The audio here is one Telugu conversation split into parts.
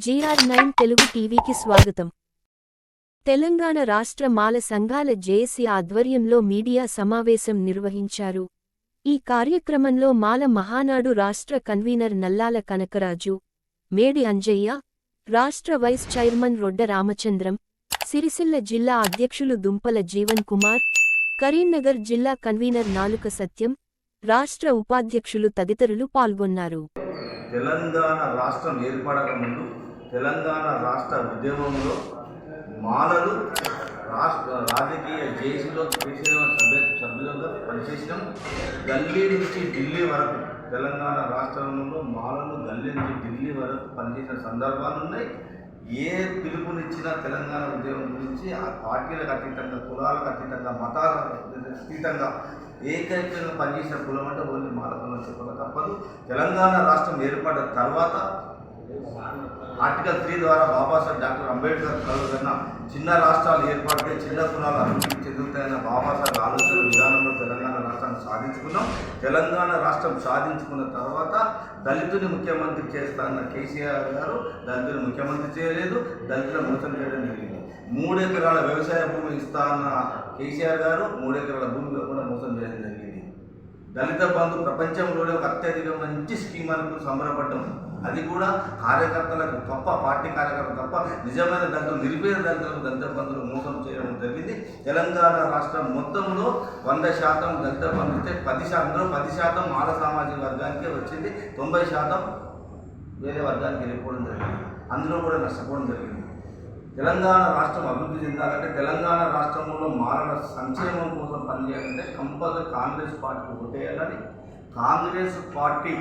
GR9 తెలుగు టీవీకి స్వాగతం. తెలంగాణ రాష్ట్ర మాల సంఘాల జేఏసీ ఆధ్వర్యంలో మీడియా సమావేశం నిర్వహించారు. ఈ కార్యక్రమంలో మాల మహానాడు రాష్ట్ర కన్వీనర్ నల్లాల కనకరాజు, మేడి అంజయ్య, రాష్ట్ర వైస్ చైర్మన్ రొడ్డ రామచంద్రం, సిరిసిల్ల జిల్లా అధ్యక్షులు దుంపల జీవన్ కుమార్, కరీంనగర్ జిల్లా కన్వీనర్ నాలుక సత్యం, రాష్ట్ర ఉపాధ్యక్షులు తదితరులు పాల్గొన్నారు. తెలంగాణ రాష్ట్రం ఏర్పడక ముందు తెలంగాణ రాష్ట్ర ఉద్యమంలో మాలలు రాజకీయ జేఏసీలో సభ్యులుగా పనిచేసినాం. గల్లీ నుంచి ఢిల్లీ వరకు తెలంగాణ రాష్ట్రంలో మాలలు గల్లీ నుంచి ఢిల్లీ వరకు పనిచేసిన సందర్భాలు ఉన్నాయి. ఏ పిలుపునిచ్చినా తెలంగాణ ఉద్యమం గురించి ఆ పార్టీలకు అతీతంగా, కులాలకు అతీతంగా, మతాలకు అతీతంగా ఏకైకంగా పనిచేసిన కులం అంటే ఓన్లీ మాల కులం చెప్పక తప్పదు. తెలంగాణ రాష్ట్రం ఏర్పడిన తర్వాత ఆర్టికల్ 3 ద్వారా బాబాసాహెబ్ డాక్టర్ అంబేద్కర్ కన్నా చిన్న రాష్ట్రాలు ఏర్పడితే చిన్న కులాలు అభివృద్ధి చెందుతాయన్న బాబాసాహెబ్ ఆలోచన విధానంలో తెలంగాణ రాష్ట్రాన్ని సాధించుకున్నాం. తెలంగాణ రాష్ట్రం సాధించుకున్న తర్వాత దళితుని ముఖ్యమంత్రి చేస్తానన్న కేసీఆర్ గారు దళితుని ముఖ్యమంత్రి చేయలేదు, దళితులను మోసం చేయడం జరిగింది. 3 ఎకరాల వ్యవసాయ భూమి ఇస్తా అన్న కేసీఆర్ గారు 3 ఎకరాల భూమిలో కూడా మోసం చేయడం జరిగింది. దళిత బంధు ప్రపంచంలోనే ఒక అత్యధిక మంచి స్కీమ్ అనుకుని సంబరపడ్డం. అది కూడా కార్యకర్తలకు తప్ప, పార్టీ కార్యకర్తలు తప్ప నిజమైన దళితులు, నిరుపేద దళితులకు దళిత బంధువులు మోసం చేయడం జరిగింది. తెలంగాణ రాష్ట్రం మొత్తంలో 100% దళిత బంధు ఇస్తే 10% మాల సామాజిక వర్గానికే వచ్చింది, 90% వేరే వర్గానికి వెళ్ళిపోవడం జరిగింది. అందులో కూడా నష్టపోవడం జరిగింది. తెలంగాణ రాష్ట్రం అభివృద్ధి చెందాలంటే, తెలంగాణ రాష్ట్రంలో మాలల సంక్షేమం కోసం పనిచేయాలంటే కంపల్సరీ కాంగ్రెస్ పార్టీకి ఓటేయాలని, కాంగ్రెస్ పార్టీ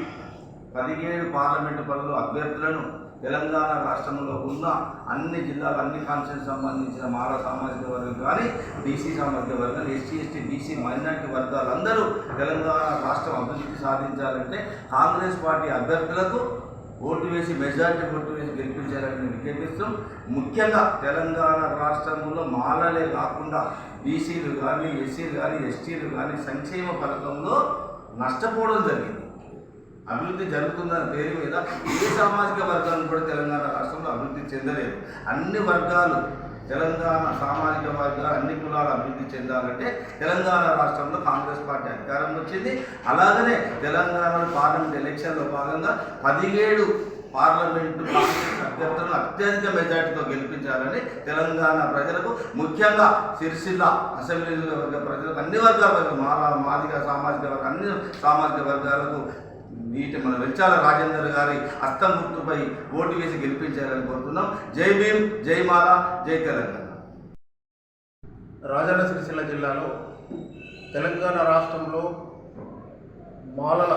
17 పార్లమెంటు పదవుల అభ్యర్థులను తెలంగాణ రాష్ట్రంలో ఉన్న అన్ని జిల్లాలు, అన్ని కాన్స్టిట్యూన్సీకి సంబంధించిన మాల సామాజిక వర్గం కానీ, బీసీ సామాజిక వర్గాలు, ఎస్సీ, ఎస్టీ, బీసీ, మైనారిటీ వర్గాలందరూ తెలంగాణ రాష్ట్రం అభివృద్ధి సాధించాలంటే కాంగ్రెస్ పార్టీ అభ్యర్థులకు ఓటు వేసి, మెజారిటీ ఓటు వేసి గెలిపించాలని విజ్ఞప్తిస్తాం. ముఖ్యంగా తెలంగాణ రాష్ట్రంలో మాలలే కాకుండా బీసీలు కానీ, ఎస్సీలు కానీ, ఎస్టీలు కానీ సంక్షేమ పథకంలో నష్టపోవడం జరిగింది. అభివృద్ధి జరుగుతుందన్న పేరు మీద ఏ సామాజిక వర్గాలను కూడా తెలంగాణ రాష్ట్రంలో అభివృద్ధి చెందలేదు. అన్ని వర్గాలు, తెలంగాణ సామాజిక వర్గాలు, అన్ని కులాలు అభివృద్ధి చెందాలంటే తెలంగాణ రాష్ట్రంలో కాంగ్రెస్ పార్టీ అధికారం వచ్చింది. అలాగనే తెలంగాణ పార్లమెంట్ ఎలక్షన్లో భాగంగా 17 పార్లమెంటు అభ్యర్థులను అత్యధిక మెజార్టీతో గెలిపించాలని తెలంగాణ ప్రజలకు, ముఖ్యంగా సిరిసిల్ల అసెంబ్లీ వర్గ ప్రజలకు, అన్ని వర్గాల ప్రజలు, మాదిగ సామాజిక వర్గం, అన్ని సామాజిక వర్గాలకు మన వెల్చాల రాజేందర్ గారి హస్తం గుర్తుపై ఓటు వేసి గెలిపించాలని కోరుతున్నాం. జై భీమ్, జై మాల, జై తెలంగాణ. రాజన్న సిరిసిల్ల జిల్లాలో తెలంగాణ రాష్ట్రంలో మాలల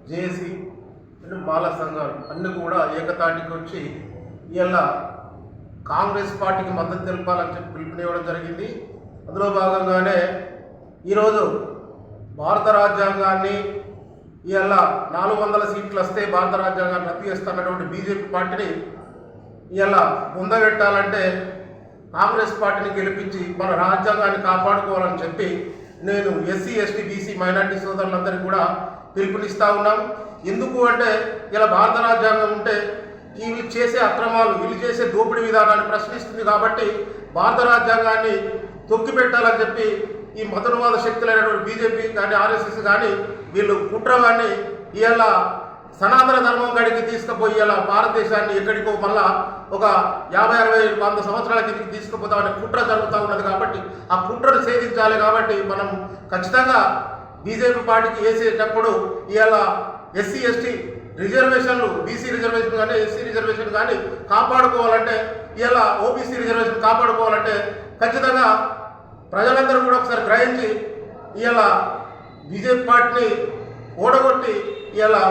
జేఏసీ, మాల సంఘాలు అన్నీ కూడా ఏకతాటికి వచ్చి ఇలా కాంగ్రెస్ పార్టీకి మద్దతు తెలపాలని చెప్పి పిలుపునివ్వడం జరిగింది. అందులో భాగంగానే ఈరోజు భారత రాజ్యాంగాన్ని ఇలా 400 సీట్లు వస్తే భారత రాజ్యాంగాన్ని రద్దు చేస్తున్నటువంటి బీజేపీ పార్టీని ఇలా ముందబెట్టాలంటే కాంగ్రెస్ పార్టీని గెలిపించి మన రాజ్యాంగాన్ని కాపాడుకోవాలని చెప్పి నేను ఎస్సీ, ఎస్టీ, బీసీ, మైనార్టీ సోదరులందరికీ కూడా పిలుపునిస్తూ ఉన్నాం. ఎందుకు అంటే ఇలా భారత రాజ్యాంగం ఉంటే వీళ్ళు చేసే అక్రమాలు, వీళ్ళు చేసే దోపిడీ విధానాన్ని ప్రశ్నిస్తుంది. కాబట్టి భారత రాజ్యాంగాన్ని తొక్కిపెట్టాలని చెప్పి ఈ మతోన్మాద శక్తులైనటువంటి బీజేపీ కానీ, ఆర్ఎస్ఎస్ కానీ వీళ్ళు కుట్రగాన్ని ఇలా సనాతన ధర్మం గడికి తీసుకుపోయి ఇలా భారతదేశాన్ని ఎక్కడికో మళ్ళా ఒక 50-60-100 సంవత్సరాల కిందకి తీసుకుపోతామనే కుట్ర జరుగుతూ ఉన్నది. కాబట్టి ఆ కుట్రను ఛేదించాలి. కాబట్టి మనం ఖచ్చితంగా బీజేపీ పార్టీకి వేసేటప్పుడు ఇలా ఎస్సీ, ఎస్టీ రిజర్వేషన్లు, బీసీ రిజర్వేషన్ కానీ, ఎస్సీ రిజర్వేషన్ కానీ కాపాడుకోవాలంటే, ఇలా ఓబీసీ రిజర్వేషన్ కాపాడుకోవాలంటే ఖచ్చితంగా ప్రజలందరూ కూడా ఒకసారి గ్రహించి ఇలా బీజేపీ పార్టీని ఓడగొట్టి ఇలా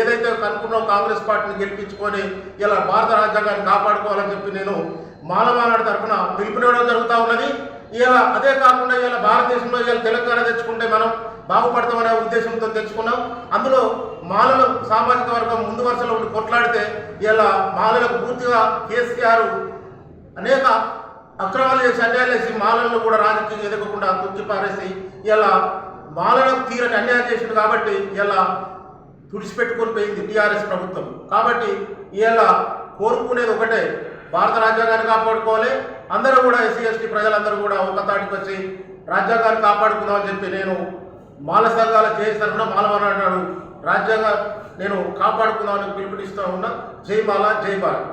ఏదైతే కనుక్కున్నాం కాంగ్రెస్ పార్టీని గెలిపించుకొని ఇలా భారత రాజ్యాంగాన్ని కాపాడుకోవాలని చెప్పి నేను మాలమానాడు తరఫున పిలుపునివ్వడం జరుగుతూ ఉన్నది. ఇలా అదే కాకుండా ఇలా భారతదేశంలో ఇలా తెలంగాణ తెచ్చుకుంటే మనం బాగుపడతామనే ఉద్దేశంతో తెచ్చుకున్నాం. అందులో మాలల సామాజిక వర్గం ముందు వరుసలో ఉండి కొట్లాడితే ఇలా మాలలకు పూర్తిగా కేసీఆర్ అనేక అక్రమాలు చేసి, అన్యాయాలు చేసి మాలలను కూడా రాజకీయం ఎదగకుండా తొక్కిపారేసి ఇలా మాలలకు తీరని అన్యాయం చేసింది. కాబట్టి ఇలా తుడిచిపెట్టుకొని పోయింది టీఆర్ఎస్ ప్రభుత్వం. కాబట్టి ఇలా కోరుకునేది ఒకటే, భారత రాజ్యాంగాన్ని కాపాడుకోవాలి, అందరూ కూడా ఎస్సీ ఎస్టీ ప్రజలందరూ కూడా ఒక తాటికి వచ్చి రాజ్యాంగాన్ని కాపాడుకుందామని చెప్పి నేను మాల సంఘాల జేఏసీ తరఫున మాలమన్నాడు రాజ్యాంగం నేను కాపాడుకుందామని పిలుపునిస్తూ ఉన్నా. జై మాల, జై భారత్.